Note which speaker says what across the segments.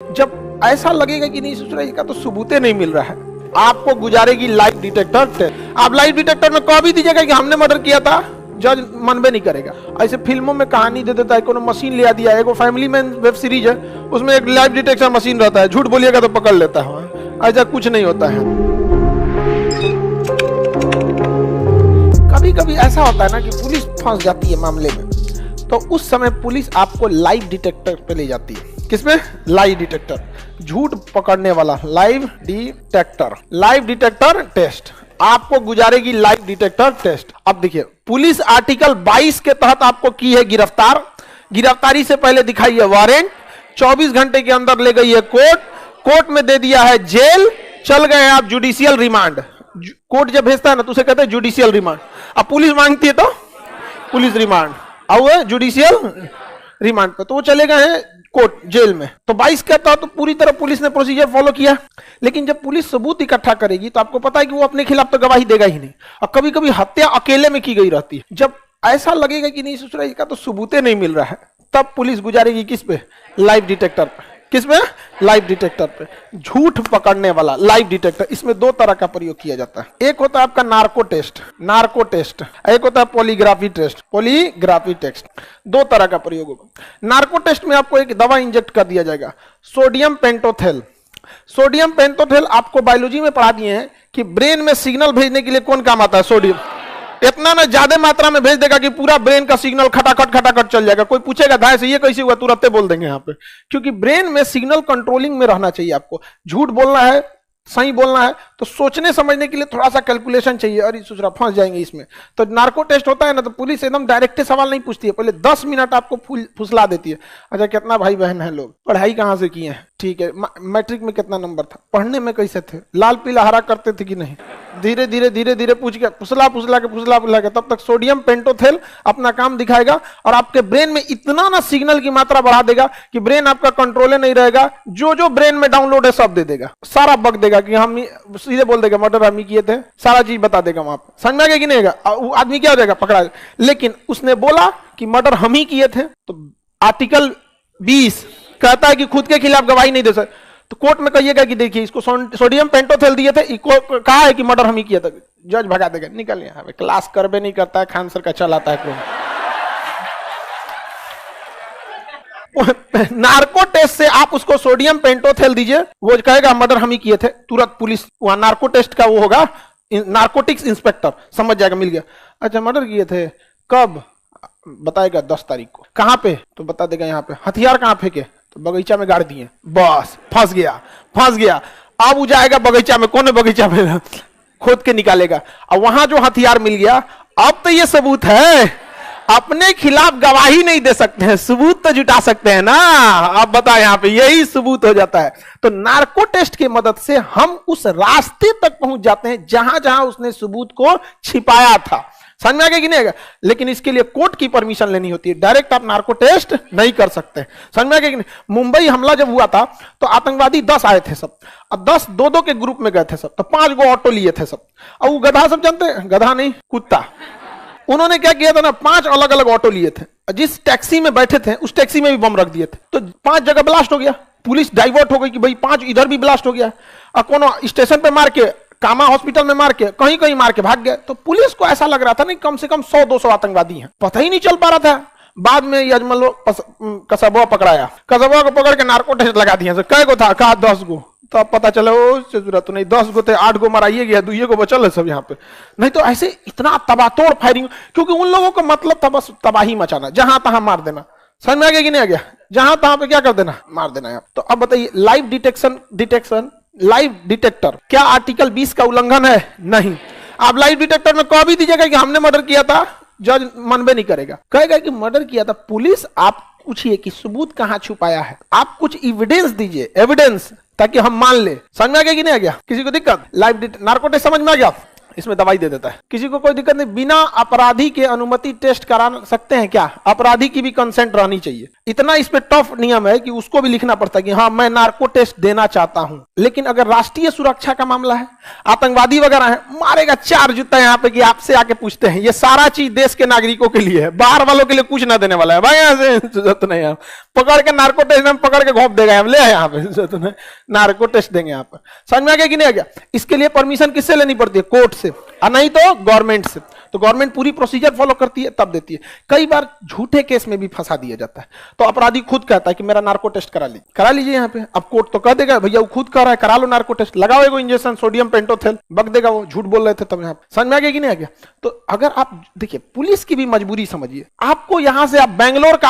Speaker 1: जब ऐसा लगेगा कि नहीं सोच रहा इसका तो सबूते नहीं मिल रहा है, आपको गुजारेगी लाइव डिटेक्टर टेस्ट। आप लाइव डिटेक्टर में कह भी दीजिएगा कि हमने मर्डर किया था, जज मनबे नहीं करेगा। ऐसे फिल्मों में कहानी दे देता है, कोनो मशीन ले दिया है, फैमिली मैन वेब सीरीज है, उसमें एक लाइव डिटेक्शन मशीन रहता है, झूठ बोलिएगा तो पकड़ लेता है। ऐसा कुछ नहीं होता है। कभी कभी ऐसा होता है ना कि पुलिस फंस जाती है मामले में, तो उस समय पुलिस आपको लाइव डिटेक्टर पे ले जाती है। किसमें? लाइव डिटेक्टर, झूठ पकड़ने वाला लाइव डिटेक्टर टेस्ट। आपको गुजारेगी लाइव डिटेक्टर टेस्ट। अब देखिए, पुलिस आर्टिकल 22 के तहत आपको की है गिरफ्तार। गिरफ्तारी से पहले दिखाई है वारंट, 24 घंटे के अंदर ले गई है कोर्ट में दे दिया है जेल, चल गए हैं आप जुडिशियल रिमांड। कोर्ट जब भेजता है ना तो उसे कहते हैं जुडिशियल रिमांड। अब पुलिस मांगती है तो पुलिस रिमांड, अब जुडिशियल रिमांड पे तो वो चले गए हैं कोर्ट जेल में। तो 22 कहता तो पूरी तरह पुलिस ने प्रोसीजर फॉलो किया। लेकिन जब पुलिस सबूत इकट्ठा करेगी तो आपको पता है कि वो अपने खिलाफ तो गवाही देगा ही नहीं, और कभी कभी हत्या अकेले में की गई रहती है। जब ऐसा लगेगा कि नहीं सोच रहा इसका तो सबूते नहीं मिल रहा है, तब पुलिस गुजारेगी किस पे? लाइव डिटेक्टर पे। किस पे? लाइव डिटेक्टर पे। झूठ पकड़ने वाला लाइव डिटेक्टर। इसमें दो तरह का प्रयोग किया जाता है। एक होता है आपका नार्को टेस्ट, एक होता है पॉलीग्राफी टेस्ट। दो तरह का प्रयोग होगा। नार्को टेस्ट में आपको एक दवा इंजेक्ट कर दिया जाएगा, सोडियम पेंटोथेल। आपको बायोलॉजी में पढ़ा दिए हैं कि ब्रेन में सिग्नल भेजने के लिए कौन काम आता है? सोडियम। इतना ना ज्यादा मात्रा में भेज देगा कि पूरा ब्रेन का सिग्नल खटाखट चल जाएगा। कोई पूछेगा धाय से ये कैसे हुआ, तुरंत बोल देंगे यहाँ पे, क्योंकि ब्रेन में सिग्नल कंट्रोलिंग में रहना चाहिए। आपको झूठ बोलना है, सही बोलना है, तो सोचने समझने के लिए थोड़ा सा कैलकुलेशन चाहिए। अरे सोच फंस जाएंगे इसमें। तो नार्को टेस्ट होता है ना, तो पुलिस एकदम डायरेक्ट सवाल नहीं पूछती है, पहले 10 मिनट आपको फुसला देती है। अच्छा, कितना भाई बहन है लोग, पढ़ाई कहाँ से किए हैं, ठीक है, मैट्रिक में कितना नंबर था, पढ़ने में कैसे थे, लाल पीला हरा करते थे कि नहीं, धीरे धीरे पूछ के फुसला के तब तक सोडियम पेंटोथेल अपना काम दिखाएगा और आपके ब्रेन में इतना ना सिग्नल की मात्रा बढ़ा देगा कि ब्रेन आपका कंट्रोल नहीं रहेगा। जो ब्रेन में डाउनलोड है सब दे देगा, सारा बक देगा कि हम सीधे बोल देगा मर्डर हम ही किए थे, सारा चीज बता देगा वहां पर। समझ में आ गया कि नहीं आएगा? वो आदमी क्या हो जाएगा? पकड़ा। लेकिन उसने बोला कि मर्डर हम ही किए थे, तो आर्टिकल 20 कहता है कि खुद के खिलाफ गवाही नहीं दे सकते। तो कोर्ट में कहिएगा कि देखिए इसको सोडियम पेंटोथेल दिए थे, कहा है कि मर्डर हम ही किया था, जज भगा देगा, निकल यहाँ पे, क्लास करबे नहीं करता है, खान सर का चलाता है। नार्को टेस्ट से आप उसको सोडियम पेंटोथेल दीजिए, वो कहेगा मर्डर हम ही किए थे, तुरंत पुलिस वहां नार्को टेस्ट का वो होगा, नार्कोटिक्स इंस्पेक्टर समझ जाएगा, मिल गया। अच्छा, मर्डर किए थे कब? बताएगा 10 तारीख को। कहां पे? तो बता देगा यहाँ पे। हथियार कहां फेंके? तो बगीचा में गाड़ दिए। बस फंस गया। अब वो जाएगा बगीचा में, कौन है बगीचा में, खोद के निकालेगा, और वहां जो हथियार मिल गया, अब तो ये सबूत है। अपने खिलाफ गवाही नहीं दे सकते हैं, सबूत तो जुटा सकते हैं ना। अब बताए यहाँ पे यही सबूत हो जाता है। तो नार्को टेस्ट की मदद से हम उस रास्ते तक पहुंच जाते हैं जहां उसने सबूत को छिपाया था। समझ में आ गया कि नहीं आएगा? लेकिन इसके लिए कोर्ट की परमिशन लेनी होती है, डायरेक्ट आप नार्को टेस्ट नहीं कर सकते। समझ में आ गया कि नहीं? मुंबई हमला जब हुआ था तो आतंकवादी 10 आए थे सब, और 10 दो के ग्रुप में गए थे सब, तो 5 गो ऑटो लिए थे सब। और वो गधा सब जानते हैं, गधा नहीं कुत्ता, उन्होंने क्या किया था ना, 5 अलग अलग ऑटो लिए थे, जिस टैक्सी में बैठे थे उस टैक्सी में भी बम रख दिए थे। तो 5 जगह ब्लास्ट हो गया, पुलिस डाइवर्ट हो गई कि भाई 5 इधर भी ब्लास्ट हो गया, और कोनो स्टेशन पे मार के, कामा हॉस्पिटल में मार के, कहीं मार के भाग गए। तो पुलिस को ऐसा लग रहा था ना कम से कम 100-200 आतंकवादी हैं, पता ही नहीं चल पा रहा था। बाद में यजमान कसबा पकड़ाया, कसबा को पकड़ के नार्को टेस्ट लगा दिया। कै गो था? कहा 10 गो। तो अब पता चला ओ जरूरत नहीं, 10 गो थे, 8 गो मराइए गया, 2 गो बचल है सब यहाँ पे। नहीं तो ऐसे इतना तबातोड़ फायरिंग, क्योंकि उन लोगों का मतलब था बस तबाही मचाना, जहां तहां मार देना। समझ में आ गया कि नहीं आ गया? जहां तहां पे क्या कर देना, मार देना। तो अब बताइए, लाइव डिटेक्टर क्या आर्टिकल 20 का उल्लंघन है? नहीं। आप लाइव डिटेक्टर में कह भी दीजिएगा कि हमने मर्डर किया था, जज मनबे नहीं करेगा, कहेगा कि मर्डर किया था। पुलिस आप पूछिए कि सबूत कहां छुपाया है, आप कुछ एविडेंस दीजिए, एविडेंस, ताकि हम मान ले। समझ में आ गया कि नहीं आ गया? किसी को दिक्कत? लाइव नार्को टेस्ट समझ में आ गया? इसमें दवाई दे देता है। किसी को कोई दिक्कत नहीं, बिना अपराधी के अनुमति टेस्ट करा सकते हैं क्या? अपराधी की भी कंसेंट रहनी चाहिए। इतना इस पे टफ नियम है कि उसको भी लिखना पड़ता है कि हाँ मैं नार्को टेस्ट देना चाहता हूं। लेकिन अगर राष्ट्रीय सुरक्षा का मामला है, आतंकवादी वगैरह है, मारेगा 4 जूता यहाँ पे कि आपसे आके पूछते हैं। ये सारा चीज देश के नागरिकों के लिए है, बाहर वालों के लिए कुछ ना देने वाला है। भाई यहाँ से जरूरत नहीं है, पकड़ के नार्को टेस्ट में पकड़ के घोंप देगा, हम ले यहाँ पे जरूरत नहीं, नार्को टेस्ट देंगे यहाँ पर। समझ में आ गया कि नहीं आ गया? इसके लिए परमिशन किससे लेनी पड़ती है? कोर्ट से, और नहीं तो गवर्नमेंट से। तो गवर्नमेंट पूरी प्रोसीजर फॉलो करती है तब देती है। कई बार झूठे केस में भी फंसा दिया जाता है, तो अपराधी खुद कहता है कि मेरा नार्को टेस्ट करा लीजिए यहाँ पे। अब कोर्ट तो कह देगा भैया वो खुद कह रहा है, करा लो नार्को टेस्ट, लगाओ एगो इंजेक्शन सोडियम पेंटोथेल, बक देगा वो, झूठ बोल रहे थे तब। यहाँ पे समझ में आ गया कि नहीं आ गया? तो अगर आप देखिए, पुलिस की भी मजबूरी समझिए। आपको यहां से, आप बेंगलोर का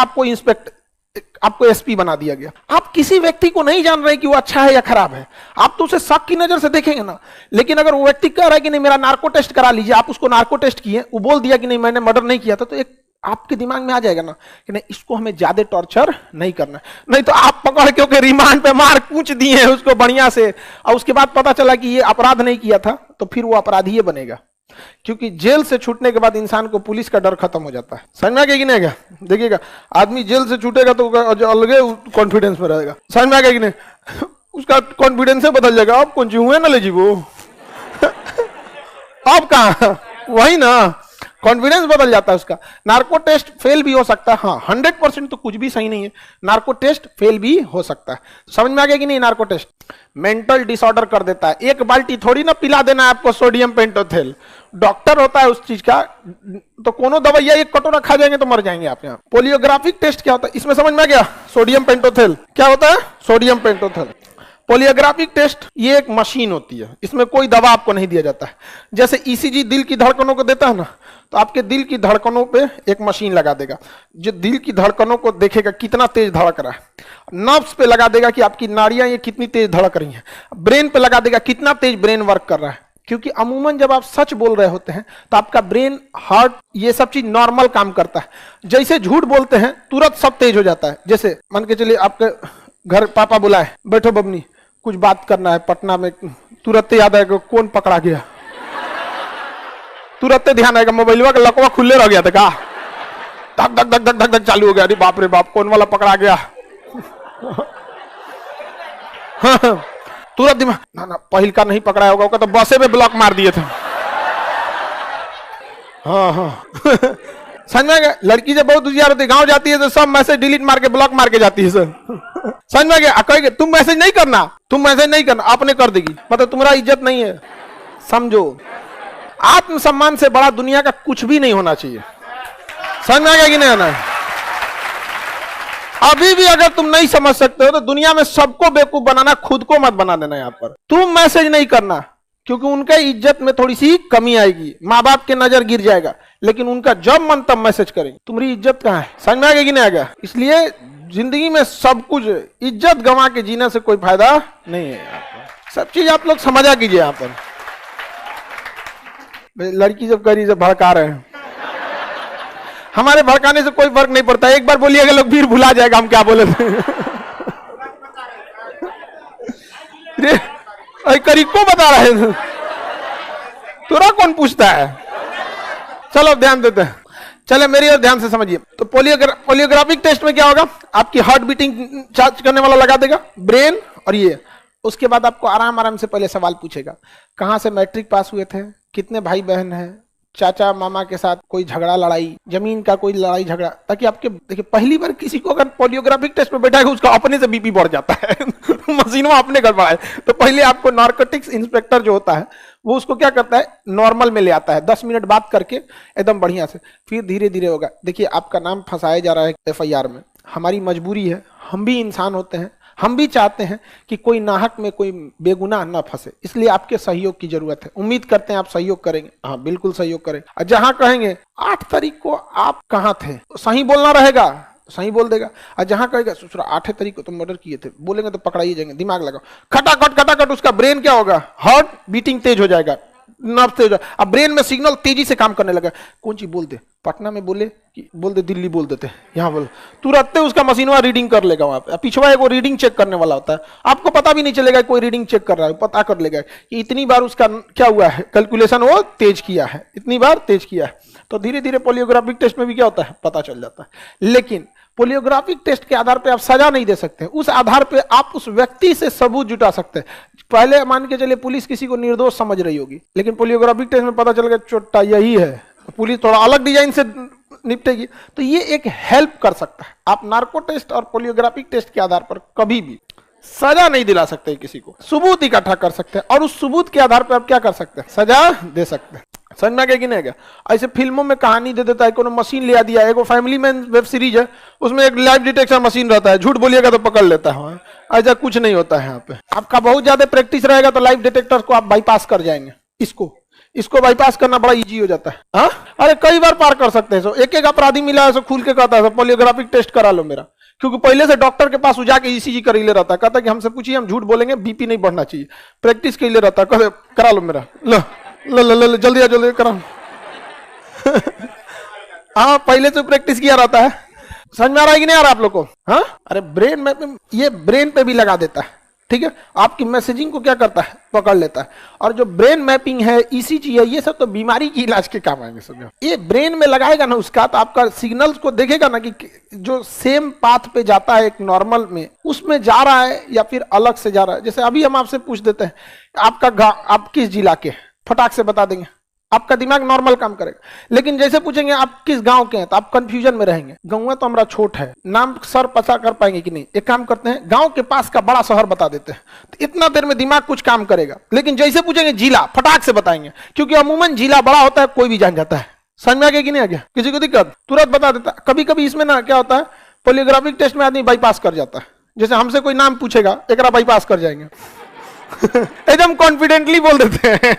Speaker 1: आपको एसपी बना दिया गया, आप किसी व्यक्ति को नहीं जान रहे कि वो अच्छा है या खराब है, आप तो उसे शक की नजर से देखेंगे ना। लेकिन अगर वो व्यक्ति कह रहा है कि नहीं मेरा नार्को टेस्ट करा लीजिए, आप उसको नार्को टेस्ट किए, वो बोल दिया कि नहीं मैंने मर्डर नहीं किया था, तो एक आपके दिमाग में आ जाएगा ना कि नहीं इसको हमें ज्यादा टॉर्चर नहीं करना। नहीं तो आप पकड़ के रिमांड पे मार कूच दिए हैं उसको बढ़िया से, और उसके बाद पता चला कि ये अपराध नहीं किया था, तो फिर वो अपराधी ही बनेगा। क्योंकि जेल से छूटने के बाद इंसान को पुलिस का डर खत्म हो जाता है। समझ में आ गया कि नहीं? देखिएगा, आदमी जेल से छूटेगा तो अलग कॉन्फिडेंस में रहेगा। समझ में आ गया कि नहीं? उसका कॉन्फिडेंस बदल जाएगा। अब कौन सी हुए ना ले जी वो अब कहा वही ना, कॉन्फिडेंस बदल जाता है उसका। नार्को टेस्ट फेल भी हो सकता है, हाँ 100% तो कुछ भी सही नहीं है, नार्को टेस्ट फेल भी हो सकता है। समझ में आ गया कि नहीं? नार्को टेस्ट मेंटल डिसऑर्डर कर देता है। एक बाल्टी थोड़ी ना पिला देना है आपको सोडियम पेंटोथेल, डॉक्टर होता है उस चीज का, तो कोनो दवाइया एक कटोरा खा जाएंगे तो मर जाएंगे आप। यहाँ पोलियोग्राफिक टेस्ट क्या होता है, इसमें समझ में आ गया? सोडियम पेंटोथेल क्या होता है? सोडियम पेंटोथेल। पोलियोग्राफिक टेस्ट ये एक मशीन होती है, इसमें कोई दवा आपको नहीं दिया जाता है। जैसे ईसीजी दिल की धड़कनों को देता है ना, तो आपके दिल की धड़कनों पे एक मशीन लगा देगा जो दिल की धड़कनों को देखेगा कितना तेज धड़क रहा है। नर्व्स पे लगा देगा कि आपकी नाड़ियां ये कितनी तेज धड़क रही हैं। ब्रेन पे लगा देगा कितना तेज ब्रेन वर्क कर रहा है। क्योंकि अमूमन जब आप सच बोल रहे होते हैं तो आपका ब्रेन, हार्ट, ये सब चीज नॉर्मल काम करता है। जैसे झूठ बोलते हैं तुरंत सब तेज हो जाता है। जैसे मान के चलिए आपके घर पापा बुलाए, बैठो बबनी कुछ बात करना है पटना में, तुरंत याद आएगा कौन पकड़ा गया, तुरंत ध्यान आएगा मोबाइल का लकवा खुले रह गया था का, धक धक धक धक धक धक चालू हो गया, अरे बाप रे बाप कौन वाला पकड़ा गया तुरंत दिमाग ना ना पहिल का नहीं पकड़ा होगा, तो बसे में ब्लॉक मार दिए थे। हाँ हाँ समझ में गया? लड़की जब बहुत होशियार होती है, गांव जाती है तो सब मैसेज डिलीट मार के ब्लॉक मार के जाती है सर। समझ में गया? कहेंगे तुम मैसेज नहीं करना, तुम मैसेज नहीं करना, आपने कर देगी, मतलब तुम्हारा इज्जत नहीं है। समझो, आत्मसम्मान से बड़ा दुनिया का कुछ भी नहीं होना चाहिए। समझ में आ गया कि नहीं आना? अभी भी अगर तुम नहीं समझ सकते हो तो दुनिया में सबको बेवकूफ बनाना, खुद को मत बना देना। यहाँ पर तुम मैसेज नहीं करना, क्योंकि उनके इज्जत में थोड़ी सी कमी आएगी, माँ बाप के नजर गिर जाएगा। लेकिन उनका जब मन तब मैसेज करेंगे, तुम्हारी इज्जत कहाँ है? समझ में आ गया कि नहीं आ गया? इसलिए जिंदगी में सब कुछ, इज्जत गंवा के जीने से कोई फायदा नहीं है। सब चीज आप लोग समझा कीजिए। यहाँ पर लड़की जब कह रही जब भड़का रहे हैं, हमारे भड़काने से कोई फर्क नहीं पड़ता। एक बार बोलिएगा लोग फिर भुला जाएगा हम क्या बोले थे। करीब को बता रहे थे, तुरा कौन पूछता है? चलो ध्यान देते हैं, चले मेरी और ध्यान से समझिए। तो पोलियोग्राफिक टेस्ट में क्या होगा? आपकी हार्ट बीटिंग चार्ज करने वाला लगा देगा, ब्रेन और ये। उसके बाद आपको आराम आराम से पहले सवाल पूछेगा, कहाँ से मैट्रिक पास हुए थे, कितने भाई बहन हैं, चाचा मामा के साथ कोई झगड़ा लड़ाई, जमीन का कोई लड़ाई झगड़ा, ताकि आपके देखिए पहली बार किसी को अगर पोलियोग्राफिक टेस्ट में बैठा है उसका अपने से बीपी बढ़ जाता है मशीनों अपने कर पड़ा है। तो पहले आपको नार्कोटिक्स इंस्पेक्टर जो होता है वो उसको क्या करता है, नॉर्मल में ले आता है, 10 मिनट बात करके एकदम बढ़िया से, फिर धीरे धीरे होगा। देखिए आपका नाम फंसाया जा रहा है FIR में, हमारी मजबूरी है, हम भी इंसान होते हैं, हम भी चाहते हैं कि कोई नाहक में कोई बेगुनाह न फंसे, इसलिए आपके सहयोग की जरूरत है। उम्मीद करते हैं आप सहयोग करेंगे। हाँ बिल्कुल सहयोग करें। और जहां कहेंगे 8 तारीख को आप कहां थे, सही बोलना रहेगा, सही बोल देगा। और जहां कहेगा 8 तारीख को तुम मर्डर किए थे, बोलेंगे तो पकड़ाइए जाएंगे। दिमाग लगाओ, खटाखट खटाखट उसका ब्रेन क्या होगा, हार्ट बीटिंग तेज हो जाएगा, नर्व तेज, अब ब्रेन में सिग्नल तेजी से काम करने लगा। कौन चीज बोल दे, पटना में बोले कि बोल दे दिल्ली बोल देते, यहाँ बोल, तुरंत उसका मशीनवा रीडिंग कर लेगा। वहां पे पिछवा एक रीडिंग चेक करने वाला होता है, आपको पता भी नहीं चलेगा कोई रीडिंग चेक कर रहा है, पता कर लेगा कि इतनी बार उसका क्या हुआ है, कैलकुलेशन वो तेज किया है, इतनी बार तेज किया है। तो धीरे धीरे पोलियोग्राफिक टेस्ट में भी क्या होता है, पता चल जाता है। लेकिन पोलियोग्राफिक टेस्ट के आधार पे आप सजा नहीं दे सकते, उस आधार पे आप उस व्यक्ति से सबूत जुटा सकते हैं। पहले मान के चलिए पुलिस किसी को निर्दोष समझ रही होगी, लेकिन पोलियोग्राफिक टेस्ट में पता चल गया चोट्टा यही है, पुलिस थोड़ा अलग डिजाइन से निपटेगी। तो ये एक हेल्प कर सकता है। आप नार्को टेस्ट और पोलियोग्राफिक टेस्ट के आधार पर कभी भी सजा नहीं दिला सकते किसी को, सबूत इकट्ठा कर सकते हैं और उस सबूत के आधार पर आप क्या कर सकते हैं, सजा दे सकते हैं। समझ में आ गया कि नहीं गया? ऐसे फिल्मों में कहानी दे देता है, कोनो मशीन ले दिया, एक फैमिली मैन वेब सीरीज है, उसमें एक लाइव डिटेक्शन मशीन रहता है, झूठ बोलिएगा तो पकड़ लेता है। ऐसा कुछ नहीं होता है यहाँ पे। आपका बहुत ज्यादा प्रैक्टिस रहेगा तो लाइव डिटेक्टर को आप बाईपास कर जाएंगे। इसको बाईपास करना बड़ा इजी हो जाता है। हाँ, अरे कई बार पार कर सकते हैं। एक एक अपराधी मिला है, खुल के कहता है पोलियोग्राफिक टेस्ट करा लो मेरा, क्योंकि पहले से डॉक्टर के पास जाके ईसीजी कर ले रहता है, कहता है कि हमसे पूछिए, हम झूठ बोलेंगे, बीपी नहीं बढ़ना चाहिए, प्रैक्टिस के लिए रहता है, करा लो मेरा, लो जल्दी जल्दी करा। हाँ, पहले से प्रैक्टिस किया रहता है। समझ में आ रहा है कि नहीं आ रहा आप लोग को? हाँ, अरे ब्रेन मैपिंग ये ब्रेन पे भी लगा देता है, ठीक है, आपकी मैसेजिंग को क्या करता है, पकड़ लेता है। और जो ब्रेन मैपिंग है, ईसीजी है, ये सब तो बीमारी की इलाज के काम आएंगे। समझो, ये ब्रेन में लगाएगा ना उसका, तो आपका सिग्नल्स को देखेगा ना कि जो सेम पाथ पे जाता है एक नॉर्मल में, उसमें जा रहा है या फिर अलग से जा रहा है। जैसे अभी हम आपसे पूछ देते हैं आपका आप किस जिला के, फटाक से बता देंगे, आपका दिमाग नॉर्मल काम करेगा। लेकिन जैसे पूछेंगे आप किस गांव के हैं, तो आप कंफ्यूजन में रहेंगे। गांव तो हमारा छोट है, नाम सर पता कर पाएंगे कि नहीं। एक काम करते हैं, गांव के पास का बड़ा शहर बता देते हैं, तो इतना देर में दिमाग कुछ काम करेगा। लेकिन जैसे पूछेंगे जिला, फटाक से बताएंगे, क्योंकि अमूमन जिला बड़ा होता है, कोई भी जान जाता है। समझ में आ गया कि नहीं आ गया? किसी को दिक्कत, तुरंत बता देता है। कभी कभी इसमें ना क्या होता है, पोलियोग्राफिक टेस्ट में आदमी बाईपास कर जाता है। जैसे हमसे कोई नाम पूछेगा, एक बाईपास कर जाएंगे। एकदम कॉन्फिडेंटली बोल देते हैं।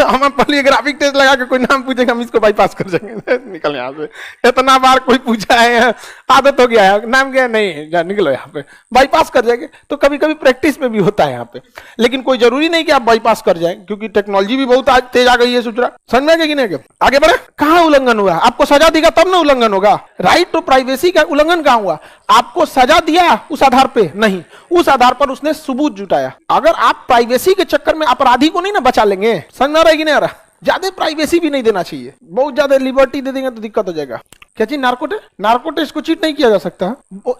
Speaker 1: हम पोलियोग्राफिक टेस्ट लगा के कोई नाम पूछेगा, हम इसको बाईपास कर जाएंगे, निकल यहाँ से। इतना बार कोई पूछा है, आदत हो गया है, नाम क्या नहीं, निकलो यहाँ पे, बाईपास कर जाएंगे। तो कभी कभी प्रैक्टिस में भी होता है यहाँ पे, लेकिन कोई जरूरी नहीं कि आप बाईपास कर जाएं, क्योंकि टेक्नोलॉजी भी बहुत तेज आ गई है। सूचना समझ में आ गया कि नहीं? आगे बढ़े। कहाँ उल्लंघन हुआ? आपको सजा देगा तब ना उल्लंघन होगा। राइट टू प्राइवेसी का उल्लंघन कहाँ हुआ? आपको सजा दिया उस आधार पे नहीं, उस आधार पर उसने सबूत जुटाया। अगर आप प्राइवेसी के चक्कर में अपराधी को नहीं ना बचा लेंगे, समझ में आ रहा है कि नहीं आ रहा? ज्यादा प्राइवेसी भी नहीं देना चाहिए, बहुत ज्यादा लिबर्टी दे देंगे तो दिक्कत हो जाएगा। क्या चीज? नार्को टेस्ट को चीट नहीं किया जा सकता,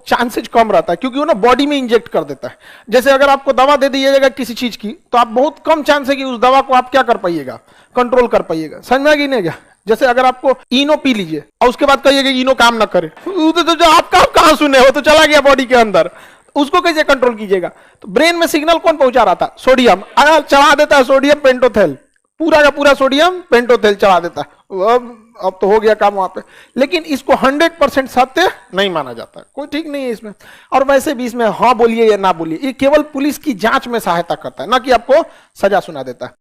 Speaker 1: चांसेज कम रहता है, क्योंकि वो ना बॉडी में इंजेक्ट कर देता है। जैसे अगर आपको दवा दे दी जाएगा किसी चीज की, तो आप बहुत कम चांस है कि उस दवा को आप क्या कर पाइएगा, कंट्रोल कर पाइएगा। समझ में आ गई नहीं क्या? जैसे अगर आपको इनो पी लीजिए और उसके बाद कहिएगा इनो काम ना करे, तो जो आप कहां सुने हो, तो चला गया बॉडी के अंदर, उसको कैसे कंट्रोल कीजिएगा? तो ब्रेन में सिग्नल कौन पहुंचा रहा था? सोडियम। अगर चढ़ा देता है सोडियम पेंटोथेल, पूरा का पूरा सोडियम पेंटोथेल चढ़ा देता है, अब तो हो गया काम वहां पे। लेकिन इसको 100% सत्य नहीं माना जाता है, कोई ठीक नहीं है इसमें। और वैसे भी इसमें हाँ बोलिए या ना बोलिए, ये केवल पुलिस की जांच में सहायता करता है, ना कि आपको सजा सुना देता है।